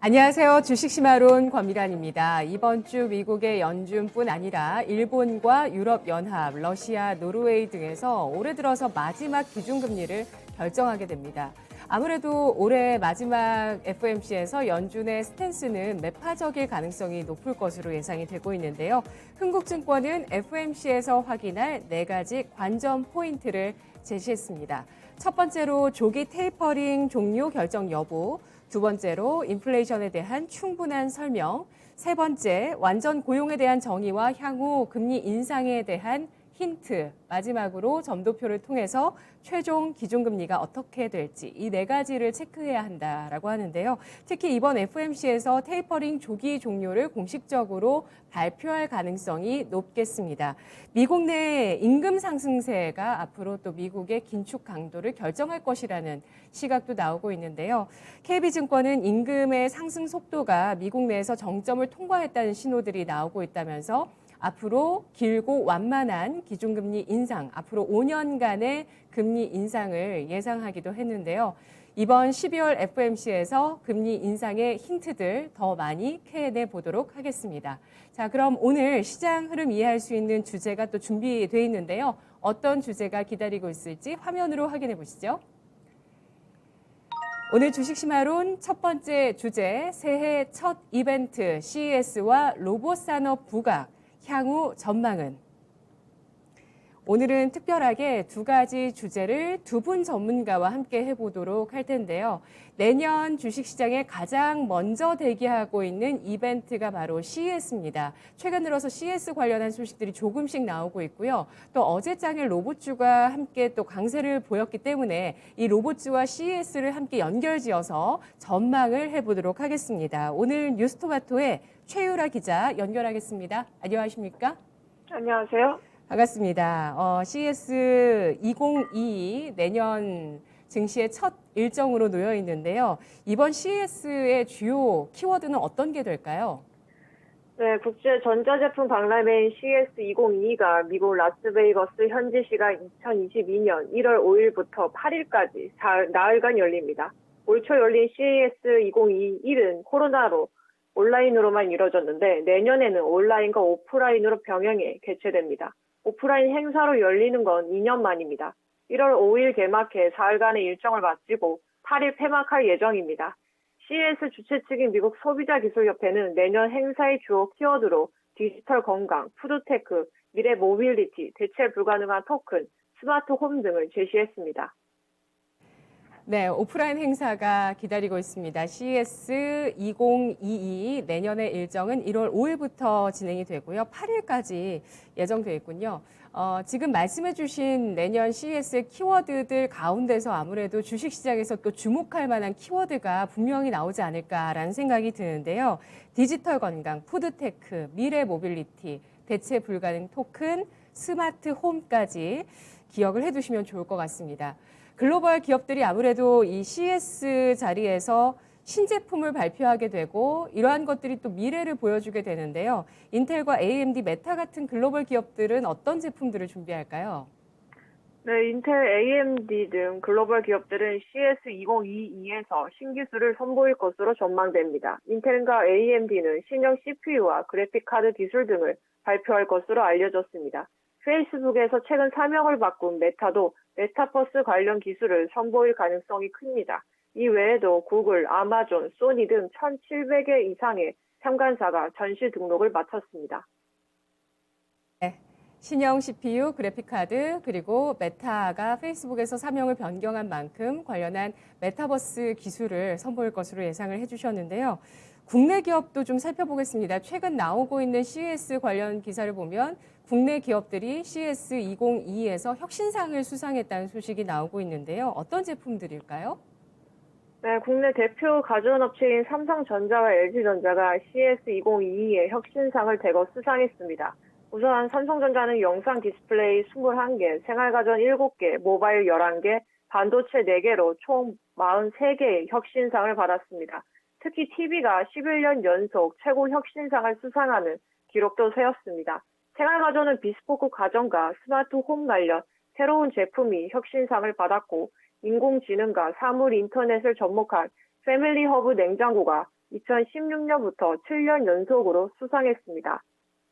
안녕하세요. 주식시마론 권미란입니다. 이번 주 미국의 연준뿐 아니라 일본과 유럽연합, 러시아, 노르웨이 등에서 올해 들어서 마지막 기준금리를 결정하게 됩니다. 아무래도 올해 마지막 FOMC에서 연준의 스탠스는 매파적일 가능성이 높을 것으로 예상이 되고 있는데요. 흥국증권은 FOMC에서 확인할 4가지 관전 포인트를 제시했습니다. 첫 번째로 조기 테이퍼링 종료 결정 여부, 두 번째로 인플레이션에 대한 충분한 설명, 세 번째 완전 고용에 대한 정의와 향후 금리 인상에 대한 힌트, 마지막으로 점도표를 통해서 최종 기준금리가 어떻게 될지 이 4가지를 체크해야 한다라고 하는데요. 특히 이번 FOMC에서 테이퍼링 조기 종료를 공식적으로 발표할 가능성이 높겠습니다. 미국 내 임금 상승세가 앞으로 또 미국의 긴축 강도를 결정할 것이라는 시각도 나오고 있는데요. KB증권은 임금의 상승 속도가 미국 내에서 정점을 통과했다는 신호들이 나오고 있다면서 앞으로 길고 완만한 기준금리 인상, 앞으로 5년간의 금리 인상을 예상하기도 했는데요. 이번 12월 FOMC에서 금리 인상의 힌트들 더 많이 캐내 보도록 하겠습니다. 자, 그럼 오늘 시장 흐름 이해할 수 있는 주제가 또 준비되어 있는데요. 어떤 주제가 기다리고 있을지 화면으로 확인해 보시죠. 오늘 주식시마론 첫 번째 주제, 새해 첫 이벤트 CES와 로봇 산업 부각. 향후 전망은? 오늘은 특별하게 2가지 주제를 2분 전문가와 함께 해보도록 할 텐데요. 내년 주식시장에 가장 먼저 대기하고 있는 이벤트가 바로 CES입니다. 최근 들어서 CES 관련한 소식들이 조금씩 나오고 있고요. 또 어제장에 로봇주가 함께 또 강세를 보였기 때문에 이 로봇주와 CES를 함께 연결지어서 전망을 해보도록 하겠습니다. 오늘 뉴스토마토의 최유라 기자 연결하겠습니다. 안녕하십니까? 안녕하세요. 반갑습니다. CES 2022 내년 증시의 첫 일정으로 놓여 있는데요. 이번 CES의 주요 키워드는 어떤 게 될까요? 네, 국제 전자제품 박람회인 CES 2022가 미국 라스베이거스 현지 시간 2022년 1월 5일부터 8일까지 나흘간 열립니다. 올 초 열린 CES 2021은 코로나로 온라인으로만 이뤄졌는데 내년에는 온라인과 오프라인으로 병행해 개최됩니다. 오프라인 행사로 열리는 건 2년 만입니다. 1월 5일 개막해 사흘간의 일정을 마치고 8일 폐막할 예정입니다. CES 주최 측인 미국 소비자기술협회는 내년 행사의 주요 키워드로 디지털 건강, 푸드테크, 미래 모빌리티, 대체 불가능한 토큰, 스마트 홈 등을 제시했습니다. 네, 오프라인 행사가 기다리고 있습니다. CES 2022 내년의 일정은 1월 5일부터 진행이 되고요. 8일까지 예정되어 있군요. 지금 말씀해 주신 내년 CES의 키워드들 가운데서 아무래도 주식시장에서 또 주목할 만한 키워드가 분명히 나오지 않을까라는 생각이 드는데요. 디지털 건강, 푸드테크, 미래 모빌리티, 대체 불가능 토큰, 스마트 홈까지 기억을 해두시면 좋을 것 같습니다. 글로벌 기업들이 아무래도 이 CES 자리에서 신제품을 발표하게 되고 이러한 것들이 또 미래를 보여주게 되는데요. 인텔과 AMD, 메타 같은 글로벌 기업들은 어떤 제품들을 준비할까요? 네, 인텔, AMD 등 글로벌 기업들은 CES 2022에서 신기술을 선보일 것으로 전망됩니다. 인텔과 AMD는 신형 CPU와 그래픽카드 기술 등을 발표할 것으로 알려졌습니다. 페이스북에서 최근 사명을 바꾼 메타도 메타버스 관련 기술을 선보일 가능성이 큽니다. 이 외에도 구글, 아마존, 소니 등 1,700개 이상의 참관사가 전시 등록을 마쳤습니다. 네, 신형 CPU, 그래픽카드, 그리고 메타가 페이스북에서 사명을 변경한 만큼 관련한 메타버스 기술을 선보일 것으로 예상을 해주셨는데요. 국내 기업도 좀 살펴보겠습니다. 최근 나오고 있는 CES 관련 기사를 보면 국내 기업들이 CES 2022에서 혁신상을 수상했다는 소식이 나오고 있는데요. 어떤 제품들일까요? 네, 국내 대표 가전업체인 삼성전자와 LG전자가 CES 2022에 혁신상을 대거 수상했습니다. 우선 삼성전자는 영상 디스플레이 21개, 생활가전 7개, 모바일 11개, 반도체 4개로 총 43개의 혁신상을 받았습니다. 특히 TV가 11년 연속 최고 혁신상을 수상하는 기록도 세웠습니다. 생활가전은 비스포크 가전과 스마트 홈 관련 새로운 제품이 혁신상을 받았고 인공지능과 사물 인터넷을 접목한 패밀리 허브 냉장고가 2016년부터 7년 연속으로 수상했습니다.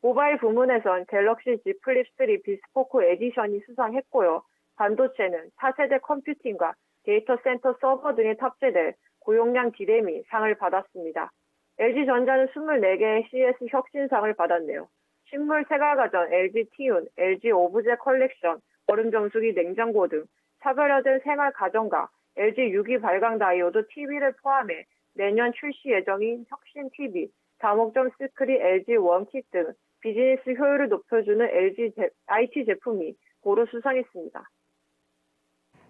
모바일 부문에선 갤럭시 Z 플립 3 비스포크 에디션이 수상했고요. 반도체는 차세대 컴퓨팅과 데이터 센터 서버 등에 탑재될 고용량 D램이 상을 받았습니다. LG전자는 24개의 CS 혁신상을 받았네요. 식물 생활가전 LG 티운, LG 오브제 컬렉션, 얼음정수기 냉장고 등 차별화된 생활 가전과 LG 유기 발광 다이오드 TV를 포함해 내년 출시 예정인 혁신 TV, 다목적 스크린 LG 원킥 등 비즈니스 효율을 높여주는 LG IT 제품이 고루 수상했습니다.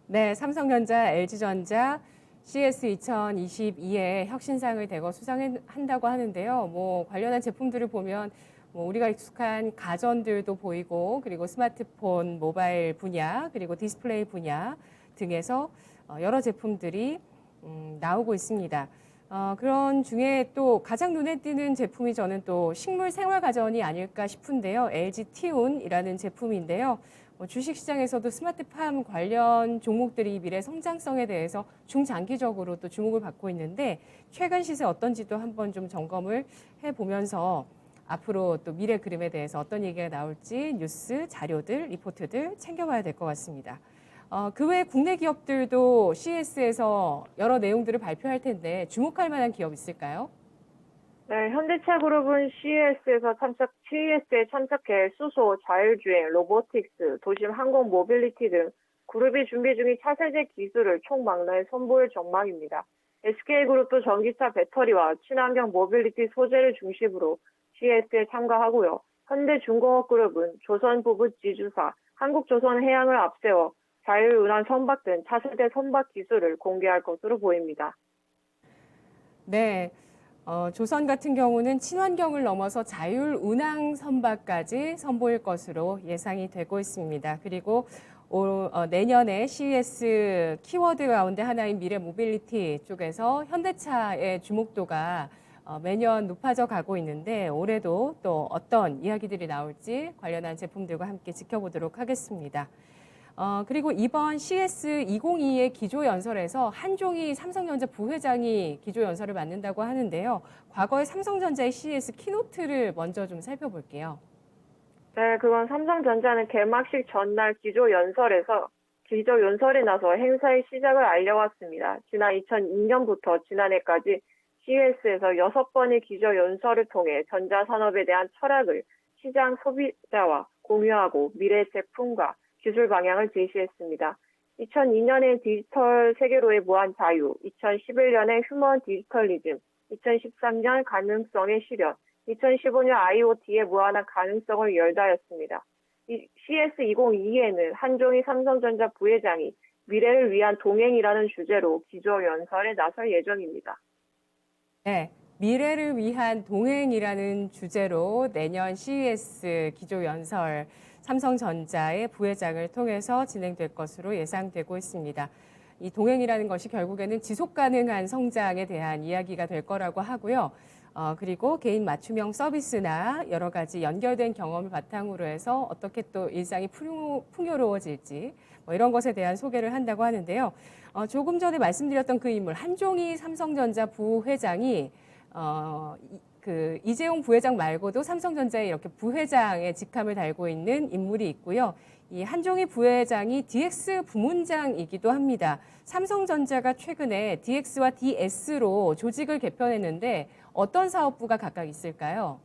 네, 삼성전자, LG전자 CS 2022에 혁신상을 대거 수상한다고 하는데요. 관련한 제품들을 보면 우리가 익숙한 가전들도 보이고, 그리고 스마트폰, 모바일 분야, 그리고 디스플레이 분야 등에서 여러 제품들이 나오고 있습니다. 그런 중에 또 가장 눈에 띄는 제품이 저는 또 식물 생활 가전이 아닐까 싶은데요. LG 티운이라는 제품인데요. 주식시장에서도 스마트팜 관련 종목들이 미래 성장성에 대해서 중장기적으로 또 주목을 받고 있는데, 최근 시세 어떤지도 한번 좀 점검을 해보면서 앞으로 또 미래 그림에 대해서 어떤 얘기가 나올지 뉴스, 자료들, 리포트들 챙겨봐야 될 것 같습니다. 그 외 국내 기업들도 CES에서 여러 내용들을 발표할 텐데 주목할 만한 기업 있을까요? 네, 현대차그룹은 CES에 참석해 수소, 자율주행, 로보틱스, 도심 항공 모빌리티 등 그룹이 준비 중인 차세대 기술을 총망라에 선보일 전망입니다. SK그룹도 전기차 배터리와 친환경 모빌리티 소재를 중심으로 CES에 참가하고요. 현대중공업그룹은 조선부부 지주사, 한국조선해양을 앞세워 자율운항 선박 등 차세대 선박 기술을 공개할 것으로 보입니다. 네. 조선 같은 경우는 친환경을 넘어서 자율운항 선박까지 선보일 것으로 예상이 되고 있습니다. 그리고 내년에 CES 키워드 가운데 하나인 미래 모빌리티 쪽에서 현대차의 주목도가 매년 높아져 가고 있는데, 올해도 또 어떤 이야기들이 나올지 관련한 제품들과 함께 지켜보도록 하겠습니다. 그리고 이번 CS 2022의 기조연설에서 한종희 삼성전자 부회장이 기조연설을 맡는다고 하는데요. 과거의 삼성전자의 CS 키노트를 먼저 좀 살펴볼게요. 네, 그건 삼성전자는 개막식 전날 기조연설에 나서 행사의 시작을 알려왔습니다. 지난 2002년부터 지난해까지 CES에서 6번의 기조연설을 통해 전자산업에 대한 철학을 시장 소비자와 공유하고 미래 제품과 기술 방향을 제시했습니다. 2002년에 디지털 세계로의 무한 자유, 2011년에 휴먼 디지털리즘, 2013년 가능성의 실현, 2015년 IoT의 무한한 가능성을 열다였습니다. CS 2022에는 한종희 삼성전자 부회장이 미래를 위한 동행이라는 주제로 기조연설에 나설 예정입니다. 네, 미래를 위한 동행이라는 주제로 내년 CES 기조연설 삼성전자의 부회장을 통해서 진행될 것으로 예상되고 있습니다. 이 동행이라는 것이 결국에는 지속 가능한 성장에 대한 이야기가 될 거라고 하고요. 그리고 개인 맞춤형 서비스나 여러 가지 연결된 경험을 바탕으로 해서 어떻게 또 일상이 풍요로워질지 이런 것에 대한 소개를 한다고 하는데요. 조금 전에 말씀드렸던 그 인물 한종희 삼성전자 부회장이 이재용 부회장 말고도 삼성전자에 이렇게 부회장의 직함을 달고 있는 인물이 있고요. 이 한종희 부회장이 DX 부문장이기도 합니다. 삼성전자가 최근에 DX와 DS로 조직을 개편했는데 어떤 사업부가 각각 있을까요?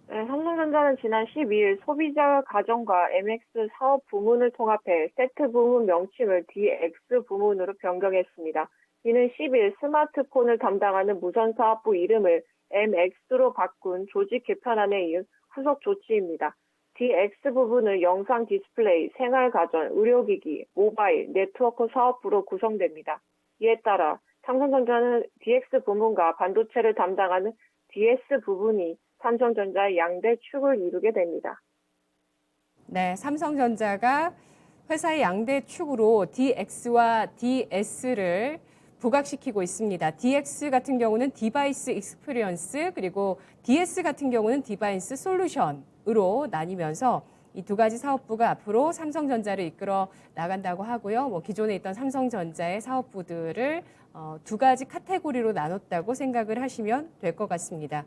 네, 삼성전자는 지난 12일 소비자 가전과 MX 사업 부문을 통합해 세트 부문 명칭을 DX 부문으로 변경했습니다. 이는 10일 스마트폰을 담당하는 무선 사업부 이름을 MX로 바꾼 조직 개편안에 이은 후속 조치입니다. DX 부분은 영상 디스플레이, 생활가전, 의료기기, 모바일, 네트워크 사업부로 구성됩니다. 이에 따라 삼성전자는 DX 부문과 반도체를 담당하는 DS 부분이 삼성전자의 양대 축을 이루게 됩니다. 네, 삼성전자가 회사의 양대 축으로 DX와 DS를 부각시키고 있습니다. DX 같은 경우는 디바이스 익스피리언스, 그리고 DS 같은 경우는 디바이스 솔루션으로 나뉘면서 이 두 가지 사업부가 앞으로 삼성전자를 이끌어 나간다고 하고요. 뭐 기존에 있던 삼성전자의 사업부들을 두 가지 카테고리로 나눴다고 생각을 하시면 될 것 같습니다.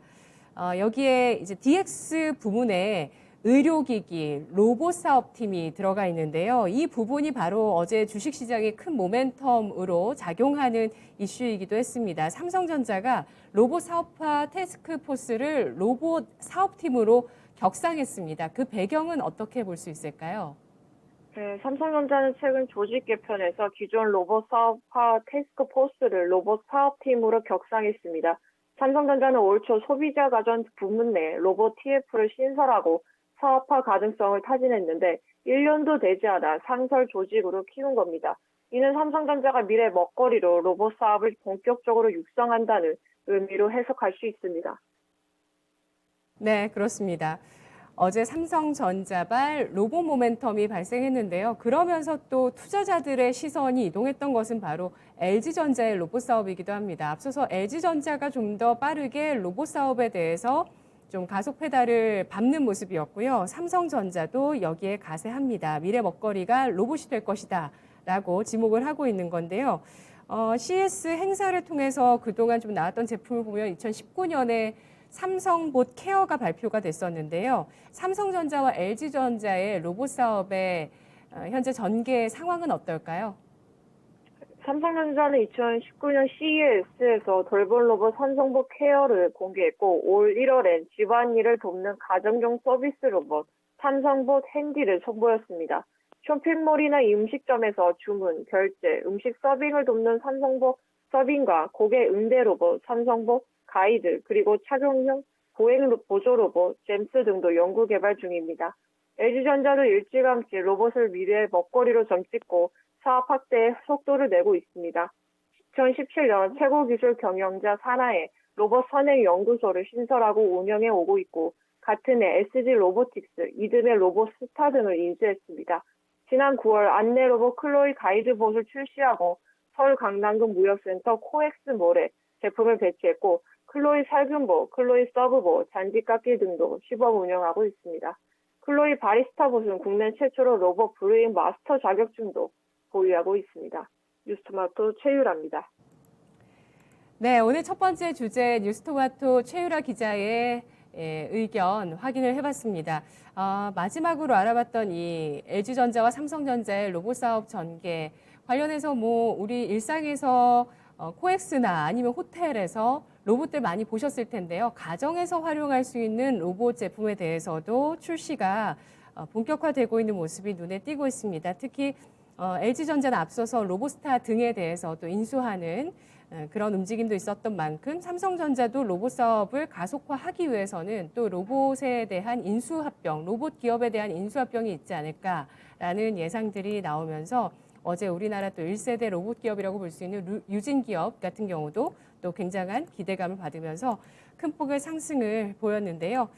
여기에 이제 DX 부문에 의료기기, 로봇 사업팀이 들어가 있는데요. 이 부분이 바로 어제 주식시장의 큰 모멘텀으로 작용하는 이슈이기도 했습니다. 삼성전자가 로봇 사업화 태스크포스를 로봇 사업팀으로 격상했습니다. 그 배경은 어떻게 볼 수 있을까요? 네, 삼성전자는 최근 조직 개편에서 기존 로봇 사업화 태스크포스를 로봇 사업팀으로 격상했습니다. 삼성전자는 올 초 소비자 가전 부문 내 로봇 TF를 신설하고 사업화 가능성을 타진했는데 1년도 되지 않아 상설 조직으로 키운 겁니다. 이는 삼성전자가 미래 먹거리로 로봇 사업을 본격적으로 육성한다는 의미로 해석할 수 있습니다. 네, 그렇습니다. 어제 삼성전자발 로봇 모멘텀이 발생했는데요. 그러면서 또 투자자들의 시선이 이동했던 것은 바로 LG전자의 로봇 사업이기도 합니다. 앞서서 LG전자가 좀 더 빠르게 로봇 사업에 대해서 좀 가속 페달을 밟는 모습이었고요. 삼성전자도 여기에 가세합니다. 미래 먹거리가 로봇이 될 것이다 라고 지목을 하고 있는 건데요. CES 행사를 통해서 그동안 좀 나왔던 제품을 보면 2019년에 삼성봇 케어가 발표가 됐었는데요. 삼성전자와 LG전자의 로봇 사업의 현재 전개 상황은 어떨까요? 삼성전자는 2019년 CES에서 돌봄 로봇 삼성봇 케어를 공개했고 올 1월엔 집안일을 돕는 가정용 서비스 로봇 삼성봇 핸디를 선보였습니다. 쇼핑몰이나 음식점에서 주문, 결제, 음식 서빙을 돕는 삼성봇 서빙과 고객 응대 로봇 삼성봇 가이드, 그리고 착용형 보행 보조 로봇 잼스 등도 연구 개발 중입니다. LG전자도 일찌감치 로봇을 미래의 먹거리로 점찍고 사업 확대에 속도를 내고 있습니다. 2017년 최고기술 경영자 산하에 로봇 선행 연구소를 신설하고 운영해 오고 있고 같은 해 SG 로보틱스, 이듬해 로봇 스타 등을 인수했습니다. 지난 9월 안내 로봇 클로이 가이드봇을 출시하고 서울 강남구 무역센터 코엑스몰에 제품을 배치했고 클로이 살균보, 클로이 서브보, 잔디깎기 등도 시범 운영하고 있습니다. 클로이 바리스타봇은 국내 최초로 로봇 브루잉 마스터 자격증도 보유하고 있습니다. 뉴스토마토 최유라입니다. 네, 오늘 첫 번째 주제 뉴스토마토 최유라 기자의 의견 확인을 해봤습니다. 마지막으로 알아봤던 이 LG전자와 삼성전자의 로봇 사업 전개 관련해서 뭐 우리 일상에서 코엑스나 아니면 호텔에서 로봇들 많이 보셨을 텐데요. 가정에서 활용할 수 있는 로봇 제품에 대해서도 출시가 본격화되고 있는 모습이 눈에 띄고 있습니다. 특히 LG전자는 앞서서 로봇스타 등에 대해서 또 인수하는 그런 움직임도 있었던 만큼 삼성전자도 로봇 사업을 가속화하기 위해서는 또 로봇에 대한 인수합병, 로봇 기업에 대한 인수합병이 있지 않을까라는 예상들이 나오면서 어제 우리나라 또 1세대 로봇 기업이라고 볼 수 있는 유진 기업 같은 경우도 또 굉장한 기대감을 받으면서 큰 폭의 상승을 보였는데요.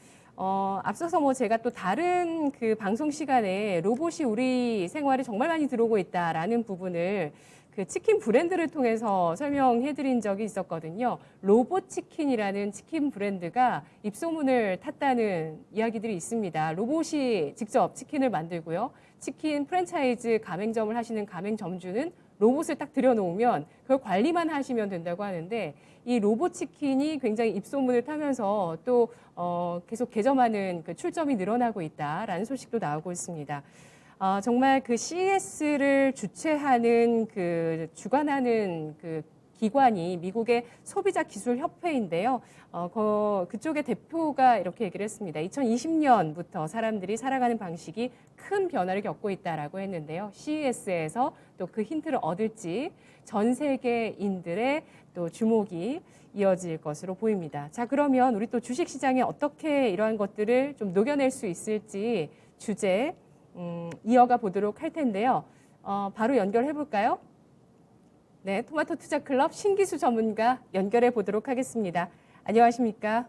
앞서서 뭐 제가 또 다른 그 방송 시간에 로봇이 우리 생활에 정말 많이 들어오고 있다라는 부분을 그 치킨 브랜드를 통해서 설명해 드린 적이 있었거든요. 로봇 치킨이라는 치킨 브랜드가 입소문을 탔다는 이야기들이 있습니다. 로봇이 직접 치킨을 만들고요. 치킨 프랜차이즈 가맹점을 하시는 가맹점주는 로봇을 딱 들여놓으면 그걸 관리만 하시면 된다고 하는데 이 로봇 치킨이 굉장히 입소문을 타면서 또 계속 개점하는 그 출점이 늘어나고 있다라는 소식도 나오고 있습니다. 정말 그 CES를 주최하는 그 주관하는 그 기관이 미국의 소비자 기술 협회인데요. 그쪽의 대표가 이렇게 얘기를 했습니다. 2020년부터 사람들이 살아가는 방식이 큰 변화를 겪고 있다라고 했는데요. CES에서 또 그 힌트를 얻을지 전 세계인들의 또 주목이 이어질 것으로 보입니다. 자, 그러면 우리 또 주식시장에 어떻게 이러한 것들을 좀 녹여낼 수 있을지 주제 이어가 보도록 할 텐데요. 바로 연결해 볼까요? 네, 토마토 투자 클럽 신기수 전문가 연결해 보도록 하겠습니다. 안녕하십니까?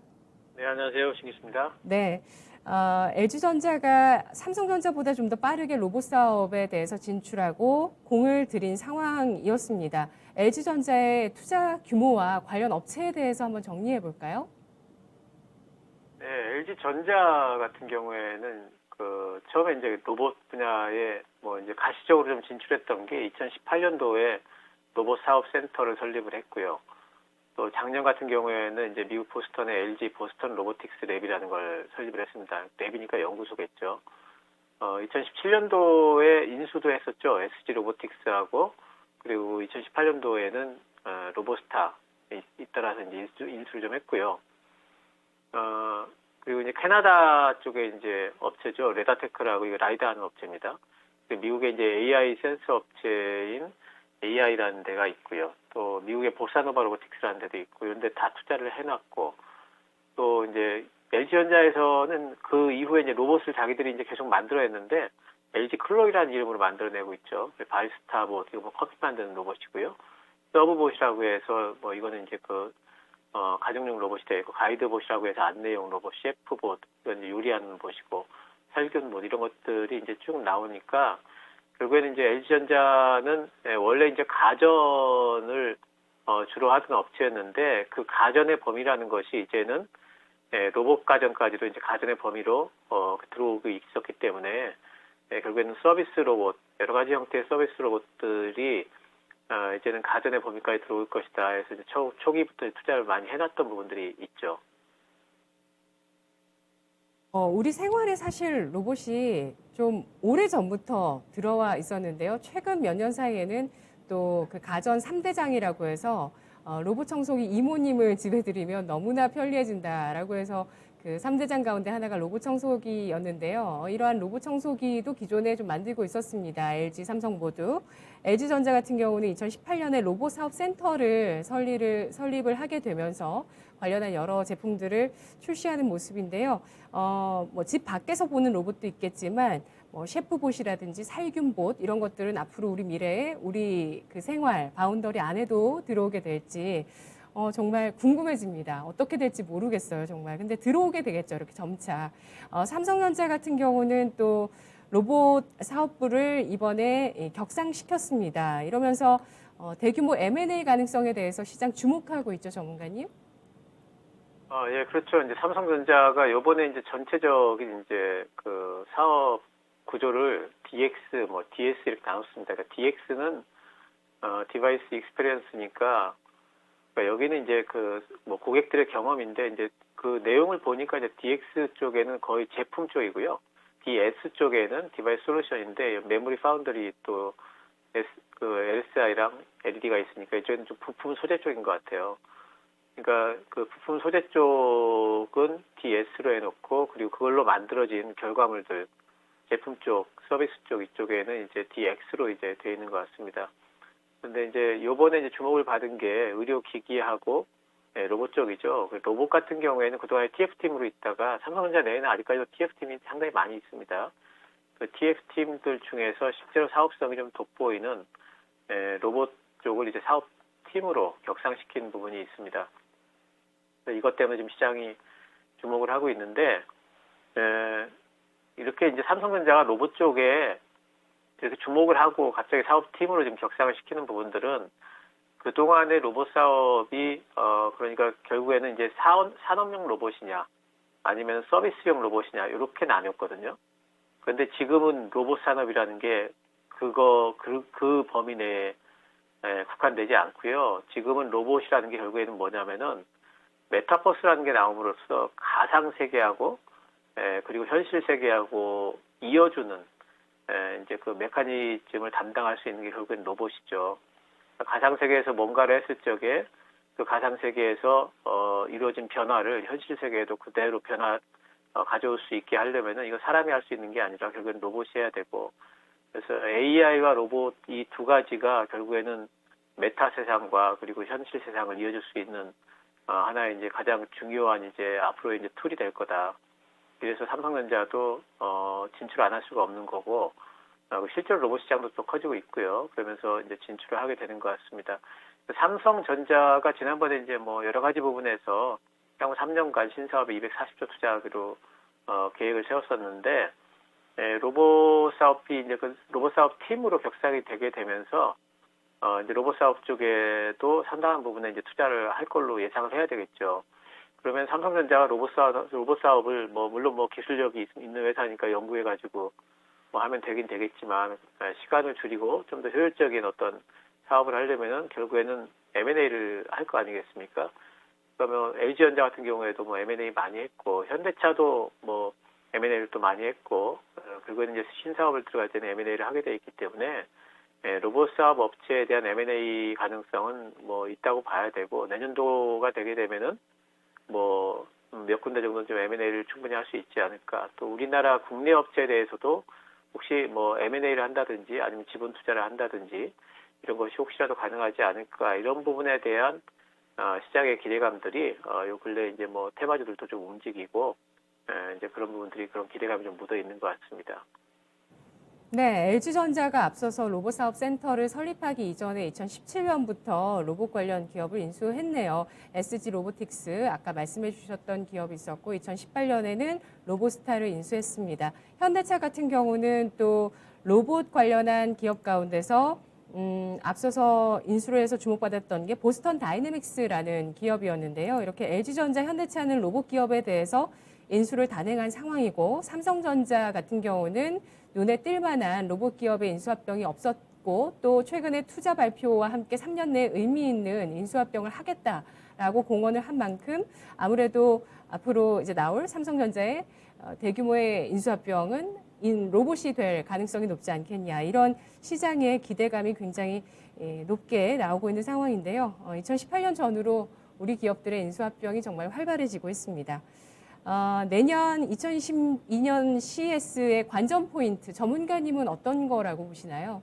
네, 안녕하세요. 신기수입니다. 네, LG전자가 삼성전자보다 좀 더 빠르게 로봇 사업에 대해서 진출하고 공을 들인 상황이었습니다. LG전자의 투자 규모와 관련 업체에 대해서 한번 정리해 볼까요? 네, LG전자 같은 경우에는 처음에 이제 로봇 분야에 뭐 이제 가시적으로 좀 진출했던 게 2018년도에 로봇 사업 센터를 설립을 했고요. 또 작년 같은 경우에는 이제 미국 보스턴의 LG 보스턴 로보틱스 랩이라는 걸 설립을 했습니다. 랩이니까 연구소겠죠. 2017년도에 인수도 했었죠. SG 로보틱스하고, 그리고 2018년도에는 로보스타 잇따라서 이제 인수를 좀 했고요. 그리고 이제 캐나다 쪽에 이제 업체죠. 레다테크라고 이거 라이다 하는 업체입니다. 미국의 이제 AI 센서 업체인 AI라는 데가 있고요. 또 미국의 보사노바 로보틱스라는 데도 있고, 이런 데 다 투자를 해놨고, 또 이제 LG전자에서는 그 이후에 이제 로봇을 자기들이 이제 계속 만들어냈는데, LG 클로이라는 이름으로 만들어내고 있죠. 바리스타 뭐 어떻게 보면 커피 만드는 로봇이고요. 서브봇이라고 해서 뭐 이거는 이제 가정용 로봇이 되어 있고, 가이드봇이라고 해서 안내용 로봇, 셰프봇, 이건 이제 요리하는 봇이고, 살균봇 이런 것들이 이제 쭉 나오니까 결국에는 이제 LG전자는 원래 이제 가전을 주로 하던 업체였는데, 그 가전의 범위라는 것이 이제는 로봇 가전까지도 이제 가전의 범위로 들어오고 있었기 때문에 결국에는 서비스 로봇, 여러 가지 형태의 서비스 로봇들이 이제는 가전의 범위까지 들어올 것이다 해서 이제 초기부터 투자를 많이 해놨던 부분들이 있죠. 우리 생활에 사실 로봇이 좀 오래 전부터 들어와 있었는데요. 최근 몇 년 사이에는 또 그 가전 3대장이라고 해서 로봇 청소기 이모님을 집에 들이면 너무나 편리해진다라고 해서 그 3대장 가운데 하나가 로봇 청소기였는데요. 이러한 로봇 청소기도 기존에 좀 만들고 있었습니다. LG, 삼성 모두. LG전자 같은 경우는 2018년에 로봇 사업 센터를 설립을 하게 되면서 관련한 여러 제품들을 출시하는 모습인데요. 뭐 집 밖에서 보는 로봇도 있겠지만 뭐 셰프봇이라든지 살균봇 이런 것들은 앞으로 우리 미래에 우리 그 생활 바운더리 안에도 들어오게 될지 정말 궁금해집니다. 어떻게 될지 모르겠어요, 정말. 근데 들어오게 되겠죠, 이렇게 점차. 삼성전자 같은 경우는 또 로봇 사업부를 이번에 격상시켰습니다. 이러면서 대규모 M&A 가능성에 대해서 시장 주목하고 있죠, 전문가님? 예, 그렇죠. 이제 삼성전자가 요번에 이제 전체적인 이제 그 사업 구조를 DX, 뭐 DS 이렇게 나눴습니다. 그러니까 DX는 디바이스 익스페리언스니까, 그러니까 여기는 이제 뭐 고객들의 경험인데, 이제 그 내용을 보니까 이제 DX 쪽에는 거의 제품 쪽이고요. DS 쪽에는 디바이스 솔루션인데, 메모리 파운더리 또 LSI랑 LED가 있으니까 이쪽에는 좀 부품 소재 쪽인 것 같아요. 그러니까 그 부품 소재 쪽은 DS로 해놓고, 그리고 그걸로 만들어진 결과물들, 제품 쪽, 서비스 쪽 이쪽에는 이제 DX로 이제 되어 있는 것 같습니다. 근데 이제 요번에 이제 주목을 받은 게 의료기기하고 로봇 쪽이죠. 로봇 같은 경우에는 그동안에 TF팀으로 있다가 삼성전자 내에는 아직까지도 TF팀이 상당히 많이 있습니다. 그 TF팀들 중에서 실제로 사업성이 좀 돋보이는 로봇 쪽을 이제 사업팀으로 격상시킨 부분이 있습니다. 이것 때문에 지금 시장이 주목을 하고 있는데, 이렇게 이제 삼성전자가 로봇 쪽에 이렇게 주목을 하고 갑자기 사업팀으로 지금 격상을 시키는 부분들은 그동안의 로봇 사업이, 그러니까 결국에는 이제 산업용 로봇이냐, 아니면 서비스용 로봇이냐, 이렇게 나뉘었거든요. 그런데 지금은 로봇 산업이라는 게 그 범위 내에 국한되지 않고요. 지금은 로봇이라는 게 결국에는 뭐냐면은 메타버스라는 게 나옴으로써 가상 세계하고 그리고 현실 세계하고 이어주는 이제 그 메커니즘을 담당할 수 있는 게 결국엔 로봇이죠. 가상 세계에서 뭔가를 했을 적에 그 가상 세계에서 이루어진 변화를 현실 세계에도 그대로 가져올 수 있게 하려면은 이거 사람이 할 수 있는 게 아니라 결국엔 로봇이 해야 되고, 그래서 AI와 로봇 이 두 가지가 결국에는 메타 세상과 그리고 현실 세상을 이어줄 수 있는 하나의 이제 가장 중요한 이제 앞으로 이제 툴이 될 거다. 그래서 삼성전자도 진출 안 할 수가 없는 거고, 실제로 로봇 시장도 또 커지고 있고요. 그러면서 이제 진출을 하게 되는 것 같습니다. 삼성전자가 지난번에 이제 뭐 여러 가지 부분에서 향후 3년간 신사업에 240조 투자하기로 계획을 세웠었는데, 로봇 사업이 이제 그 로봇 사업 팀으로 격상이 되게 되면서 이제 로봇 사업 쪽에도 상당한 부분에 이제 투자를 할 걸로 예상을 해야 되겠죠. 그러면 삼성전자가 로봇 사업을 뭐 물론 뭐 기술력이 있는 회사니까 연구해가지고 뭐 하면 되긴 되겠지만 시간을 줄이고 좀 더 효율적인 어떤 사업을 하려면은 결국에는 M&A를 할 거 아니겠습니까? 그러면 LG전자 같은 경우에도 뭐 M&A 많이 했고 현대차도 뭐 M&A를 또 많이 했고 결국에는 이제 신사업을 들어갈 때는 M&A를 하게 돼 있기 때문에 로봇 사업 업체에 대한 M&A 가능성은 뭐 있다고 봐야 되고 내년도가 되게 되면은 뭐 몇 군데 정도는 좀 M&A를 충분히 할 수 있지 않을까. 또 우리나라 국내 업체에 대해서도 혹시 뭐 M&A를 한다든지 아니면 지분 투자를 한다든지 이런 것이 혹시라도 가능하지 않을까. 이런 부분에 대한 시장의 기대감들이 요 근래 이제 뭐 테마주들도 좀 움직이고 이제 그런 부분들이 그런 기대감이 좀 묻어 있는 것 같습니다. 네, LG전자가 앞서서 로봇사업센터를 설립하기 이전에 2017년부터 로봇 관련 기업을 인수했네요. SG 로보틱스, 아까 말씀해 주셨던 기업이 있었고 2018년에는 로보스타를 인수했습니다. 현대차 같은 경우는 또 로봇 관련한 기업 가운데서 앞서서 인수를 해서 주목받았던 게 보스턴 다이내믹스라는 기업이었는데요. 이렇게 LG전자, 현대차는 로봇 기업에 대해서 인수를 단행한 상황이고 삼성전자 같은 경우는 눈에 띌 만한 로봇 기업의 인수합병이 없었고 또 최근에 투자 발표와 함께 3년 내에 의미 있는 인수합병을 하겠다라고 공언을 한 만큼 아무래도 앞으로 이제 나올 삼성전자의 대규모의 인수합병은 로봇이 될 가능성이 높지 않겠냐 이런 시장의 기대감이 굉장히 높게 나오고 있는 상황인데요. 2018년 전후로 우리 기업들의 인수합병이 정말 활발해지고 있습니다. 내년 2022년 CES의 관전 포인트, 전문가님은 어떤 거라고 보시나요?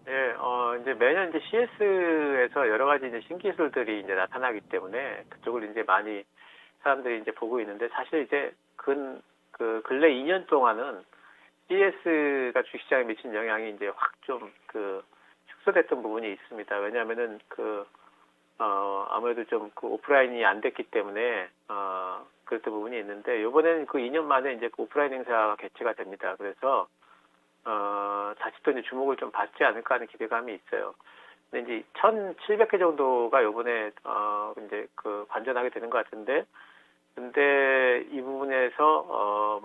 네, 이제 매년 이제 CS에서 여러 가지 이제 신기술들이 이제 나타나기 때문에 그쪽을 이제 많이 사람들이 이제 보고 있는데 사실 이제 근래 2년 동안은 CES가 주식시장에 미친 영향이 이제 확 좀 축소됐던 부분이 있습니다. 왜냐하면은 아무래도 좀 오프라인이 안 됐기 때문에, 그랬던 부분이 있는데, 요번에는 2년 만에 이제 오프라인 행사가 개최가 됩니다. 그래서, 다시 또 이제 주목을 좀 받지 않을까 하는 기대감이 있어요. 근데 이제 1,700개 정도가 요번에, 이제 관전하게 되는 것 같은데, 근데 이 부분에서,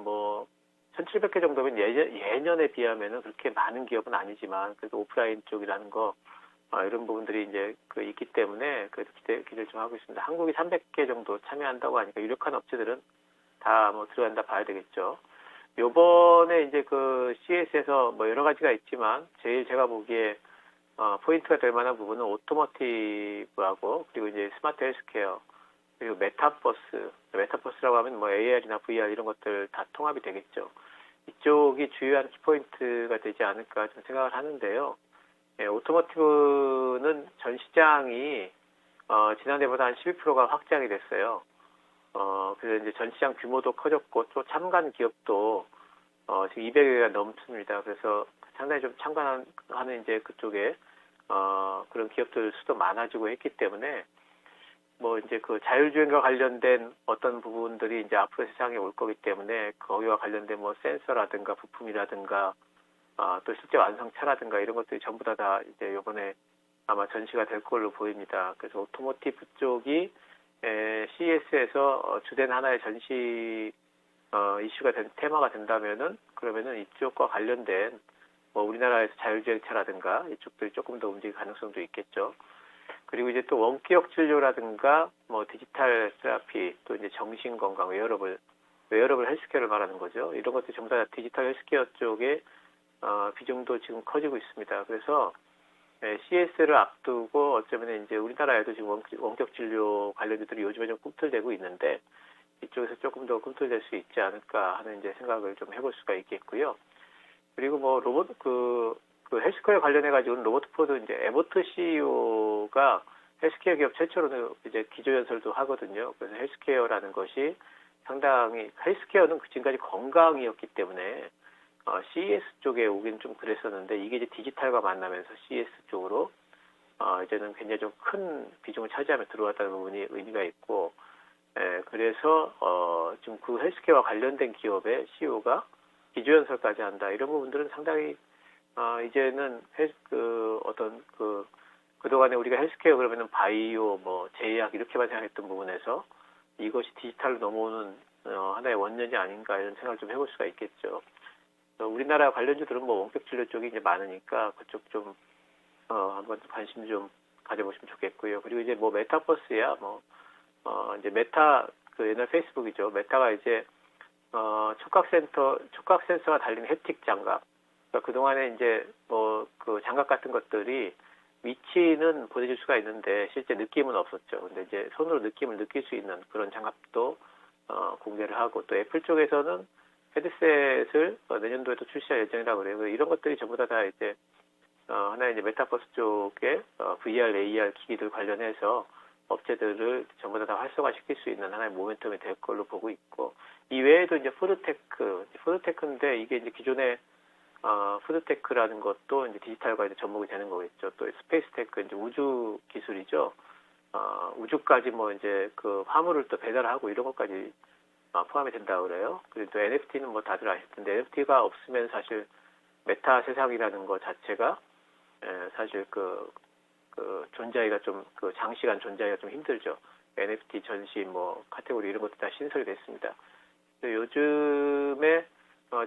1,700개 정도면 예년에 비하면은 그렇게 많은 기업은 아니지만, 그래도 오프라인 쪽이라는 거, 이런 부분들이 이제 있기 때문에 그래도 기대를 좀 하고 있습니다. 한국이 300개 정도 참여한다고 하니까 유력한 업체들은 다 뭐 들어간다 봐야 되겠죠. 요번에 이제 CES에서 뭐 여러 가지가 있지만 제일 제가 보기에 포인트가 될 만한 부분은 오토모티브하고 그리고 이제 스마트 헬스케어 그리고 메타버스라고 하면 뭐 AR이나 VR 이런 것들 다 통합이 되겠죠. 이쪽이 주요한 키포인트가 되지 않을까 좀 생각을 하는데요. 오토모티브는 전 시장이 지난해보다 한 12%가 확장이 됐어요. 그래서 이제 전 시장 규모도 커졌고 또 참관 기업도 지금 200여개가 넘습니다. 그래서 상당히 좀 참관하는 이제 그쪽에 그런 기업들 수도 많아지고 했기 때문에 뭐 이제 자율주행과 관련된 어떤 부분들이 이제 앞으로 세상에 올 거기 때문에 거기와 관련된 뭐 센서라든가 부품이라든가 또 실제 완성차라든가 이런 것들이 전부 다 이제 이번에 아마 전시가 될 걸로 보입니다. 그래서 오토모티브 쪽이 CES에서 주된 하나의 전시 이슈가 테마가 된다면은 그러면은 이쪽과 관련된 뭐 우리나라에서 자율주행차라든가 이쪽들이 조금 더 움직일 가능성도 있겠죠. 그리고 이제 또 원기역 진료라든가 뭐 디지털 세라피 또 이제 정신 건강 웨어러블 헬스케어를 말하는 거죠. 이런 것들이 전부 다 디지털 헬스케어 쪽에 비중도 지금 커지고 있습니다. 그래서 CES를 앞두고 어쩌면 이제 우리나라에도 지금 원격 진료 관련주들이 요즘에 좀 꿈틀대고 있는데 이쪽에서 조금 더 꿈틀댈 수 있지 않을까 하는 이제 생각을 좀 해볼 수가 있겠고요. 그리고 뭐 로봇 헬스케어 관련해 가지고는 로버트 이제 에버트 CEO가 헬스케어 기업 최초로 이제 기조연설도 하거든요. 그래서 헬스케어라는 것이 상당히 헬스케어는 지금까지 건강이었기 때문에 CES 쪽에 오긴 좀 그랬었는데 이게 이제 디지털과 만나면서 CES 쪽으로 이제는 굉장히 좀 큰 비중을 차지하며 들어왔다는 부분이 의미가 있고 그래서 지금 헬스케어와 관련된 기업의 CEO가 기조연설까지 한다 이런 부분들은 상당히 이제는 그동안에 우리가 헬스케어 그러면은 바이오 뭐 제약 이렇게만 생각했던 부분에서 이것이 디지털로 넘어오는 하나의 원년이 아닌가 이런 생각을 좀 해볼 수가 있겠죠. 우리나라 관련주들은 뭐 원격 진료 쪽이 이제 많으니까 그쪽 좀 한번 관심 좀 가져보시면 좋겠고요. 그리고 이제 뭐 메타버스야 이제 메타 그 옛날 페이스북이죠. 메타가 이제 촉각 센서가 달린 햅틱 장갑. 그러니까 그동안에 이제 뭐 그 장갑 같은 것들이 위치는 보내줄 수가 있는데 실제 느낌은 없었죠. 근데 이제 손으로 느낌을 느낄 수 있는 그런 장갑도 공개를 하고, 또 애플 쪽에서는 헤드셋을 내년도에도 출시할 예정이라고 그래요. 이런 것들이 전부 다 이제 하나의 이제 메타버스 쪽에 VR, AR 기기들 관련해서 업체들을 전부 다 활성화시킬 수 있는 하나의 모멘텀이 될 걸로 보고 있고, 이 외에도 이제 푸드테크인데 이게 이제 기존의 푸드테크라는 것도 이제 디지털과 이제 접목이 되는 거겠죠. 또 스페이스테크, 이제 우주 기술이죠. 우주까지 뭐 이제 그 화물을 또 배달하고 이런 것까지 포함이 된다고 그래요. 그리고 또 NFT는 뭐 다들 아실 텐데, NFT가 없으면 사실 메타 세상이라는 것 자체가 사실 그 존재하기가 좀, 그 장시간 존재하기가 좀 힘들죠. NFT 전시 뭐 카테고리 이런 것도 다 신설이 됐습니다. 요즘에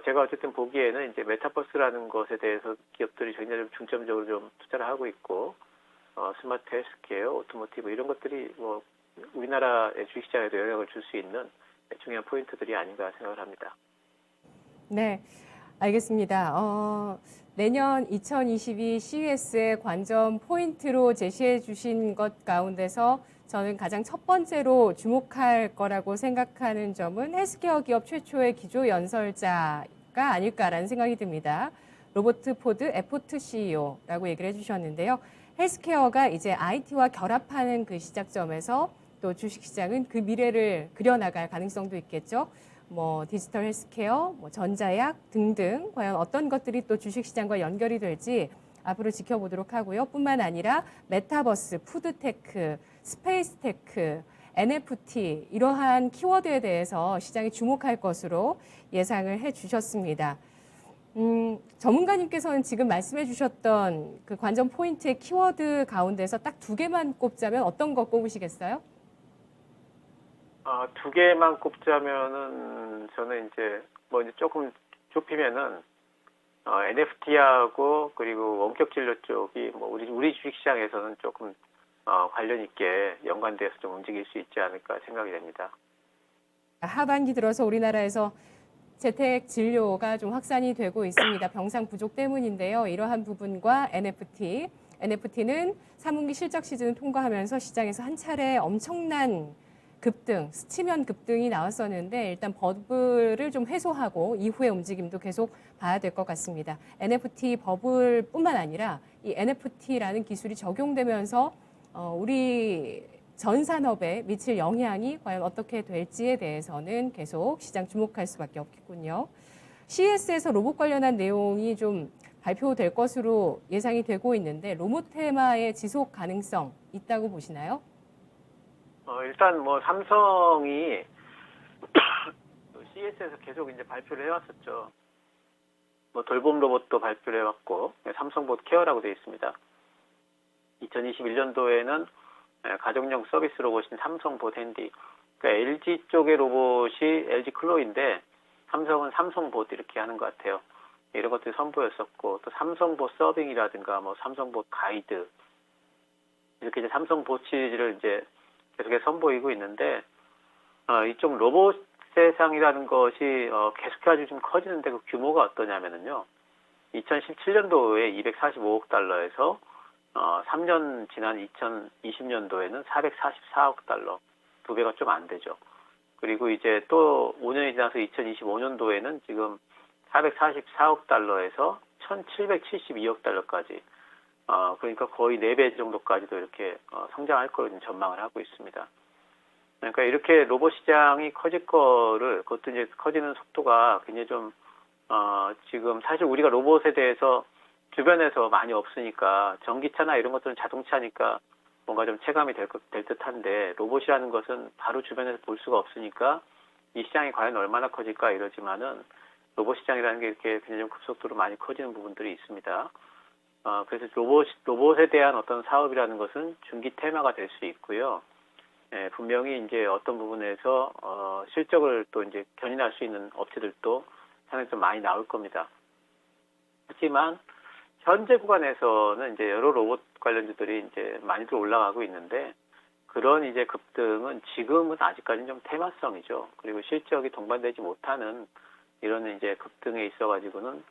제가 어쨌든 보기에는 이제 메타버스라는 것에 대해서 기업들이 굉장히 좀 중점적으로 좀 투자를 하고 있고, 스마트 헬스케어, 오토모티브 이런 것들이 뭐 우리나라의 주식시장에도 영향을 줄 수 있는 중요한 포인트들이 아닌가 생각을 합니다. 네, 알겠습니다. 내년 2022 CES의 관전 포인트로 제시해 주신 것 가운데서 저는 가장 첫 번째로 주목할 거라고 생각하는 점은 헬스케어 기업 최초의 기조 연설자가 아닐까라는 생각이 듭니다. 로버트 포드 에포트 CEO라고 얘기를 해주셨는데요. 헬스케어가 이제 IT와 결합하는 그 시작점에서 또 주식시장은 그 미래를 그려나갈 가능성도 있겠죠. 뭐 디지털 헬스케어, 뭐 전자약 등등 과연 어떤 것들이 또 주식시장과 연결이 될지 앞으로 지켜보도록 하고요. 뿐만 아니라 메타버스, 푸드테크, 스페이스테크, NFT 이러한 키워드에 대해서 시장이 주목할 것으로 예상을 해주셨습니다. 전문가님께서는 지금 말씀해 주셨던 그 관전 포인트의 키워드 가운데서 딱 두 개만 꼽자면 어떤 거 꼽으시겠어요? 두 개만 꼽자면은 저는 이제 뭐 이제 조금 좁히면은 NFT하고 그리고 원격 진료 쪽이 뭐 우리 주식시장에서는 조금 관련 있게 연관돼서 좀 움직일 수 있지 않을까 생각이 됩니다. 하반기 들어서 우리나라에서 재택 진료가 좀 확산이 되고 있습니다. 병상 부족 때문인데요. 이러한 부분과 NFT는 3분기 실적 시즌을 통과하면서 시장에서 한 차례 엄청난 급등, 스치면 급등이 나왔었는데 일단 버블을 좀 해소하고 이후의 움직임도 계속 봐야 될 것 같습니다. NFT 버블뿐만 아니라 이 NFT라는 기술이 적용되면서 우리 전 산업에 미칠 영향이 과연 어떻게 될지에 대해서는 계속 시장 주목할 수밖에 없겠군요. CES에서 로봇 관련한 내용이 좀 발표될 것으로 예상이 되고 있는데 로봇 테마의 지속 가능성 있다고 보시나요? 일단 뭐 삼성이 CES에서 계속 이제 발표를 해왔었죠. 뭐 돌봄 로봇도 발표를 해왔고, 삼성봇 케어라고 되어 있습니다. 2021년도에는 가정용 서비스 로봇인 삼성봇 핸디. 그러니까 LG 쪽의 로봇이 LG 클로인데 삼성은 삼성봇 이렇게 하는 것 같아요. 이런 것들이 선보였었고, 또 삼성봇 서빙이라든가 뭐 삼성봇 가이드 이렇게 이제 삼성봇 시리즈를 이제 계속해서 선보이고 있는데, 이쪽 로봇 세상이라는 것이 계속해서 좀 커지는데 그 규모가 어떠냐면은요. 2017년도에 245억 달러에서 3년 지난 2020년도에는 444억 달러, 2배가 좀 안 되죠. 그리고 이제 또 5년이 지나서 2025년도에는 지금 444억 달러에서 1772억 달러까지, 그러니까 거의 4배 정도까지도 이렇게 성장할 거로 전망을 하고 있습니다. 그러니까 이렇게 로봇 시장이 커질 거를, 그것도 이제 커지는 속도가 굉장히 좀, 지금 사실 우리가 로봇에 대해서 주변에서 많이 없으니까, 전기차나 이런 것들은 자동차니까 뭔가 좀 체감이 될 듯한데, 로봇이라는 것은 바로 주변에서 볼 수가 없으니까 이 시장이 과연 얼마나 커질까 이러지만은 로봇 시장이라는 게 이렇게 굉장히 좀 급속도로 많이 커지는 부분들이 있습니다. 그래서 로봇에 대한 어떤 사업이라는 것은 중기 테마가 될 수 있고요. 분명히 이제 어떤 부분에서 실적을 또 이제 견인할 수 있는 업체들도 상당히 좀 많이 나올 겁니다. 하지만 현재 구간에서는 이제 여러 로봇 관련주들이 이제 많이들 올라가고 있는데 그런 이제 급등은 지금은 아직까지는 좀 테마성이죠. 그리고 실적이 동반되지 못하는 이런 이제 급등에 있어가지고는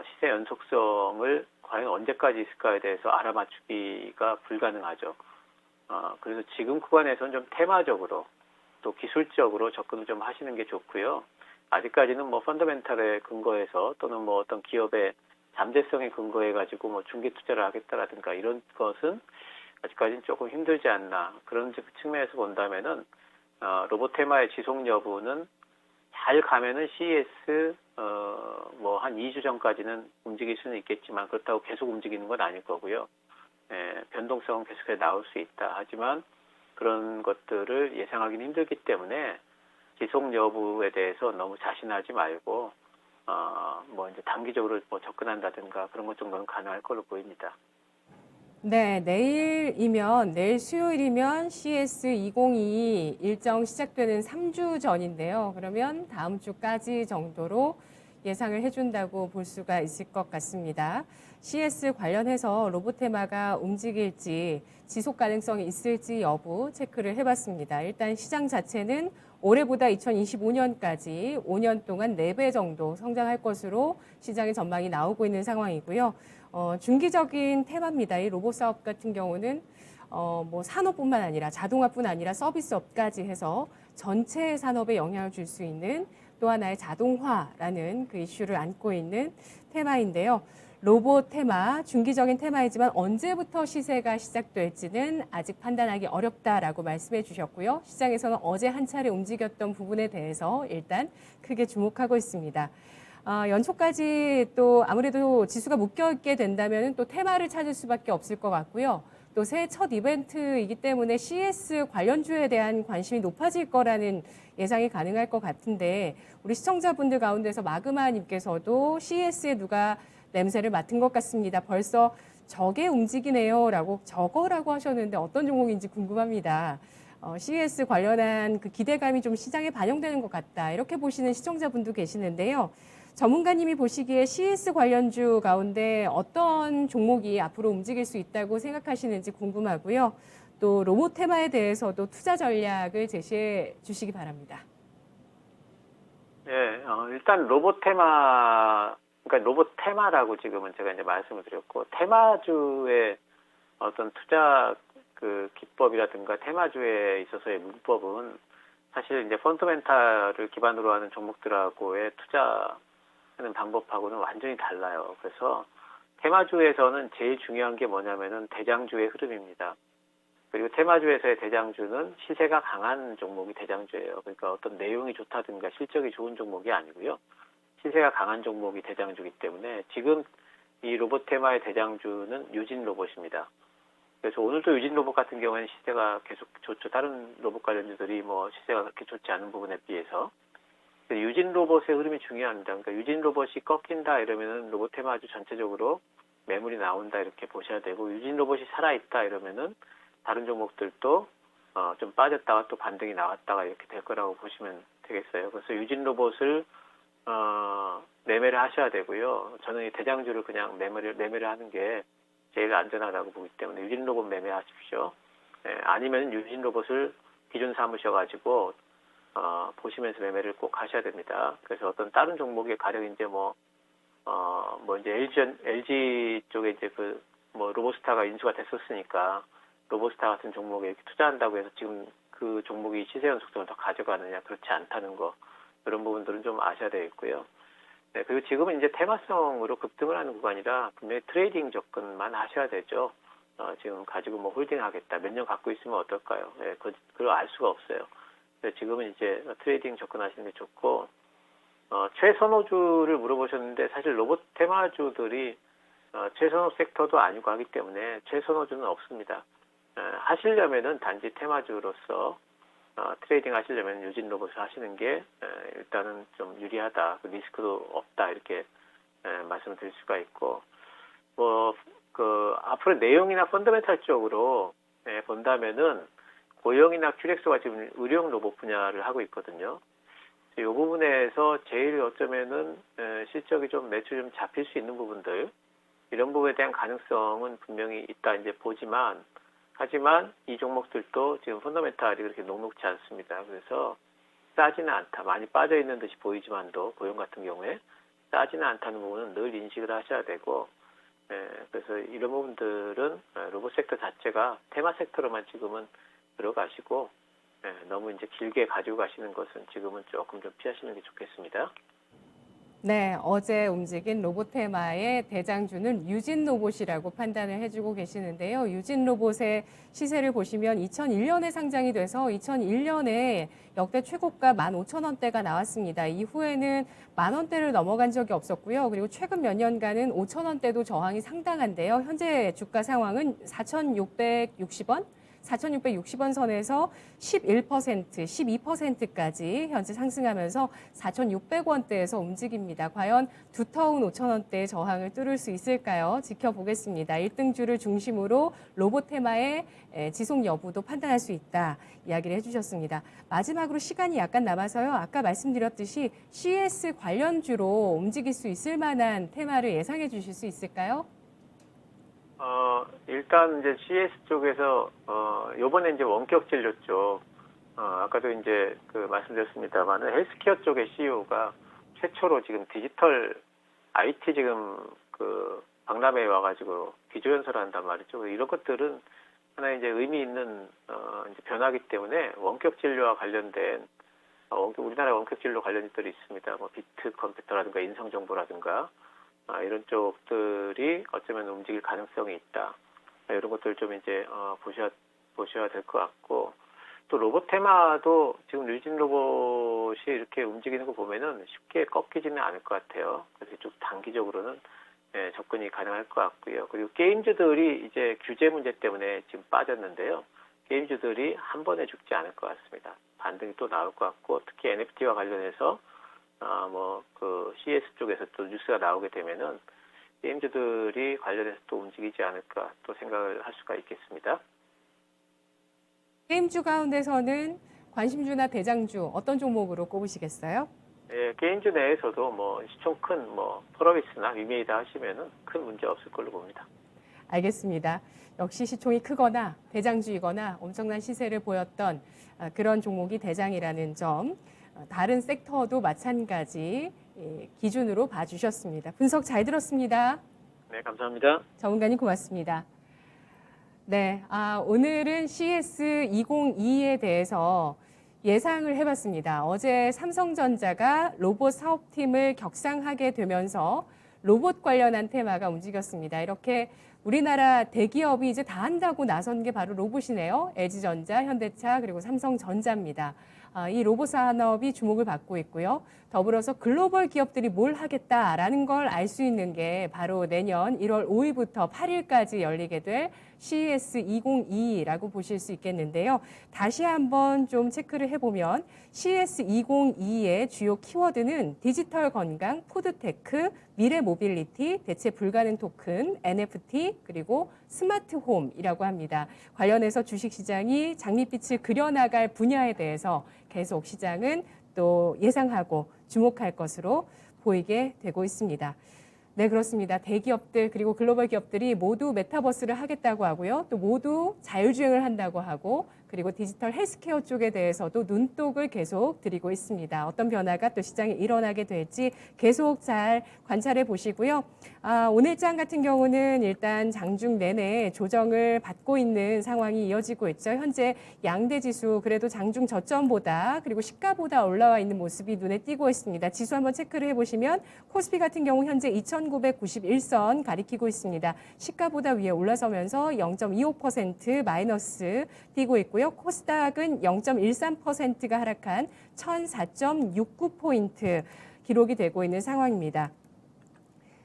시세 연속성을 과연 언제까지 있을까에 대해서 알아맞추기가 불가능하죠. 그래서 지금 구간에서는 좀 테마적으로 또 기술적으로 접근을 좀 하시는 게 좋고요. 아직까지는 뭐 펀더멘탈에 근거해서 또는 뭐 어떤 기업의 잠재성에 근거해 가지고 뭐 중기 투자를 하겠다라든가 이런 것은 아직까지는 조금 힘들지 않나. 그런 측면에서 본다면은 로봇 테마의 지속 여부는 잘 가면은 CES 뭐 한 2주 전까지는 움직일 수는 있겠지만 그렇다고 계속 움직이는 건 아닐 거고요. 변동성은 계속해서 나올 수 있다. 하지만 그런 것들을 예상하기는 힘들기 때문에 지속 여부에 대해서 너무 자신하지 말고 뭐 이제 단기적으로 뭐 접근한다든가 그런 것 정도는 가능할 걸로 보입니다. 네, 내일 수요일이면 CS2022 일정 시작되는 3주 전인데요. 그러면 다음 주까지 정도로 예상을 해준다고 볼 수가 있을 것 같습니다. CS 관련해서 로봇 테마가 움직일지 지속 가능성이 있을지 여부 체크를 해봤습니다. 일단 시장 자체는 올해보다 2025년까지 5년 동안 4배 정도 성장할 것으로 시장의 전망이 나오고 있는 상황이고요. 중기적인 테마입니다. 이 로봇 사업 같은 경우는 뭐 산업뿐만 아니라 자동화뿐 아니라 서비스업까지 해서 전체 산업에 영향을 줄 수 있는 또 하나의 자동화라는 그 이슈를 안고 있는 테마인데요. 로봇 테마, 중기적인 테마이지만 언제부터 시세가 시작될지는 아직 판단하기 어렵다라고 말씀해 주셨고요. 시장에서는 어제 한 차례 움직였던 부분에 대해서 일단 크게 주목하고 있습니다. 연초까지 또 아무래도 지수가 묶여있게 된다면 또 테마를 찾을 수밖에 없을 것 같고요. 또 새해 첫 이벤트이기 때문에 CS 관련주에 대한 관심이 높아질 거라는 예상이 가능할 것 같은데 우리 시청자분들 가운데서 마그마님께서도 CS에 누가 냄새를 맡은 것 같습니다. 벌써 저게 움직이네요 라고 저거라고 하셨는데 어떤 종목인지 궁금합니다. CS 관련한 그 기대감이 좀 시장에 반영되는 것 같다. 이렇게 보시는 시청자분도 계시는데요. 전문가님이 보시기에 CS 관련주 가운데 어떤 종목이 앞으로 움직일 수 있다고 생각하시는지 궁금하고요. 또 로봇 테마에 대해서도 투자 전략을 제시해 주시기 바랍니다. 네, 일단 그러니까 로봇 테마라고 지금은 제가 이제 말씀을 드렸고, 테마주의 어떤 투자 그 기법이라든가 테마주에 있어서의 문법은 사실 이제 펀더멘탈을 기반으로 하는 종목들하고의 투자하는 방법하고는 완전히 달라요. 그래서 테마주에서는 제일 중요한 게 뭐냐면은 대장주의 흐름입니다. 그리고 테마주에서의 대장주는 시세가 강한 종목이 대장주예요. 그러니까 어떤 내용이 좋다든가 실적이 좋은 종목이 아니고요. 시세가 강한 종목이 대장주이기 때문에 지금 이 로봇 테마의 대장주는 유진 로봇입니다. 그래서 오늘도 유진 로봇 같은 경우에는 시세가 계속 좋죠. 다른 로봇 관련주들이 뭐 시세가 그렇게 좋지 않은 부분에 비해서. 유진 로봇의 흐름이 중요합니다. 그러니까 유진 로봇이 꺾인다 이러면은 로봇 테마주 전체적으로 매물이 나온다 이렇게 보셔야 되고, 유진 로봇이 살아있다 이러면은 다른 종목들도 좀 빠졌다가 또 반등이 나왔다가 이렇게 될 거라고 보시면 되겠어요. 그래서 유진 로봇을 매매를 하셔야 되고요. 저는 이 대장주를 그냥 매매를 하는 게 제일 안전하다고 보기 때문에 유진 로봇 매매하십시오. 아니면 유진 로봇을 기준 삼으셔가지고 보시면서 매매를 꼭 하셔야 됩니다. 그래서 어떤 다른 종목의 가령 이제 뭐 이제 LG 쪽에 이제 뭐 로보스타가 인수가 됐었으니까 로보스타 같은 종목에 이렇게 투자한다고 해서 지금 그 종목이 시세 연속성을 더 가져가느냐, 그렇지 않다는 거, 이런 부분들은 좀 아셔야 되겠고요. 네, 그리고 지금은 이제 테마성으로 급등을 하는 구간이라 분명히 트레이딩 접근만 하셔야 되죠. 지금 가지고 뭐 홀딩 하겠다, 몇 년 갖고 있으면 어떨까요? 네, 그걸 알 수가 없어요. 지금은 이제 트레이딩 접근하시는 게 좋고, 최선호주를 물어보셨는데 사실 로봇 테마주들이 최선호 섹터도 아니고 하기 때문에 최선호주는 없습니다. 하시려면은 단지 테마주로서 트레이딩 하시려면 유진 로봇을 하시는 게 일단은 좀 유리하다, 리스크도 없다 이렇게 말씀을 드릴 수가 있고, 뭐 앞으로 내용이나 펀더멘탈 쪽으로 본다면은 고영이나 큐렉스가 지금 의료용 로봇 분야를 하고 있거든요. 이 부분에서 제일 어쩌면은 실적이 좀 매출 좀 잡힐 수 있는 부분들, 이런 부분에 대한 가능성은 분명히 있다 이제 보지만, 하지만 이 종목들도 지금 펀더멘탈이 그렇게 녹록지 않습니다. 그래서 싸지는 않다. 많이 빠져 있는 듯이 보이지만도 고용 같은 경우에 싸지는 않다는 부분은 늘 인식을 하셔야 되고, 그래서 이런 부분들은 로봇 섹터 자체가 테마 섹터로만 지금은 들어가시고, 너무 이제 길게 가지고 가시는 것은 지금은 조금 좀 피하시는 게 좋겠습니다. 네, 어제 움직인 로봇테마의 대장주는 유진 로봇이라고 판단을 해주고 계시는데요. 유진 로봇의 시세를 보시면 2001년에 상장이 돼서 2001년에 역대 최고가 15,000원대가 나왔습니다. 이후에는 10,000원대를 넘어간 적이 없었고요. 그리고 최근 몇 년간은 5,000원대도 저항이 상당한데요. 현재 주가 상황은 4,660원? 4,660원 선에서 11%, 12%까지 현재 상승하면서 4,600원대에서 움직입니다. 과연 두터운 5,000원대의 저항을 뚫을 수 있을까요? 지켜보겠습니다. 1등주를 중심으로 로봇 테마의 지속 여부도 판단할 수 있다 이야기를 해주셨습니다. 마지막으로 시간이 약간 남아서요. 아까 말씀드렸듯이 CS 관련주로 움직일 수 있을 만한 테마를 예상해 주실 수 있을까요? 일단 이제 CS 쪽에서 요번에 이제 원격 진료 쪽, 아까도 이제 그 말씀드렸습니다만은 헬스케어 쪽의 CEO가 최초로 지금 디지털 IT 지금 그 박람회에 와가지고 기조연설을 한단 말이죠. 이런 것들은 하나 이제 의미 있는 이제 변화기 때문에 원격 진료와 관련된 우리나라 원격 진료 관련들이 있습니다. 뭐 비트 컴퓨터라든가 인성 정보라든가 이런 쪽들이 어쩌면 움직일 가능성이 있다. 이런 것들 좀 이제 보셔야 될 것 같고, 또 로봇 테마도 지금 유진 로봇이 이렇게 움직이는 거 보면은 쉽게 꺾이지는 않을 것 같아요. 그래서 좀 단기적으로는 접근이 가능할 것 같고요. 그리고 게임주들이 이제 규제 문제 때문에 지금 빠졌는데요. 게임주들이 한 번에 죽지 않을 것 같습니다. 반등이 또 나올 것 같고, 특히 NFT와 관련해서 그 CS 쪽에서 또 뉴스가 나오게 되면은 게임주들이 관련해서 또 움직이지 않을까 또 생각을 할 수가 있겠습니다. 게임주 가운데서는 관심주나 대장주 어떤 종목으로 꼽으시겠어요? 게임주 내에서도 뭐 시총 큰 폴어비스나 위메이다 하시면은 큰 문제 없을 걸로 봅니다. 알겠습니다. 역시 시총이 크거나 대장주이거나 엄청난 시세를 보였던 그런 종목이 대장이라는 점, 다른 섹터도 마찬가지 기준으로 봐주셨습니다. 분석 잘 들었습니다. 네, 감사합니다. 전문가님 고맙습니다. 네, 오늘은 CS2022에 대해서 예상을 해봤습니다. 어제 삼성전자가 로봇 사업팀을 격상하게 되면서 로봇 관련한 테마가 움직였습니다. 이렇게 우리나라 대기업이 이제 다 한다고 나선 게 바로 로봇이네요. LG전자, 현대차, 그리고 삼성전자입니다. 이 로봇 산업이 주목을 받고 있고요. 더불어서 글로벌 기업들이 뭘 하겠다라는 걸 알 수 있는 게 바로 내년 1월 5일부터 8일까지 열리게 될 CS2022라고 보실 수 있겠는데요. 다시 한번 좀 체크를 해보면 CS2022의 주요 키워드는 디지털 건강, 푸드테크, 미래 모빌리티, 대체 불가능 토큰, NFT, 그리고 스마트홈이라고 합니다. 관련해서 주식시장이 장밋빛을 그려나갈 분야에 대해서 계속 시장은 또 예상하고 주목할 것으로 보이게 되고 있습니다. 네, 그렇습니다. 대기업들 그리고 글로벌 기업들이 모두 메타버스를 하겠다고 하고요. 또 모두 자율주행을 한다고 하고, 그리고 디지털 헬스케어 쪽에 대해서도 눈독을 계속 들이고 있습니다. 어떤 변화가 또 시장에 일어나게 될지 계속 잘 관찰해 보시고요. 오늘장 같은 경우는 일단 장중 내내 조정을 받고 있는 상황이 이어지고 있죠. 현재 양대 지수 그래도 장중 저점보다 그리고 시가보다 올라와 있는 모습이 눈에 띄고 있습니다. 지수 한번 체크를 해보시면 코스피 같은 경우 현재 2,991선 가리키고 있습니다. 시가보다 위에 올라서면서 0.25% 마이너스 띄고 있고요. 코스닥은 0.13%가 하락한 1,004.69포인트 기록이 되고 있는 상황입니다.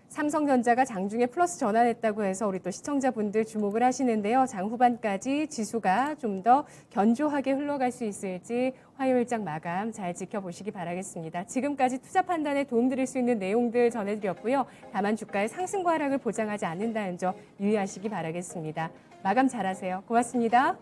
삼성전자가 장중에 플러스 전환했다고 해서 우리 또 시청자분들 주목을 하시는데요. 장 후반까지 지수가 좀 더 견조하게 흘러갈 수 있을지 화요일장 마감 잘 지켜보시기 바라겠습니다. 지금까지 투자 판단에 도움드릴 수 있는 내용들 전해드렸고요. 다만 주가의 상승과 하락을 보장하지 않는다는 점 유의하시기 바라겠습니다. 마감 잘하세요. 고맙습니다.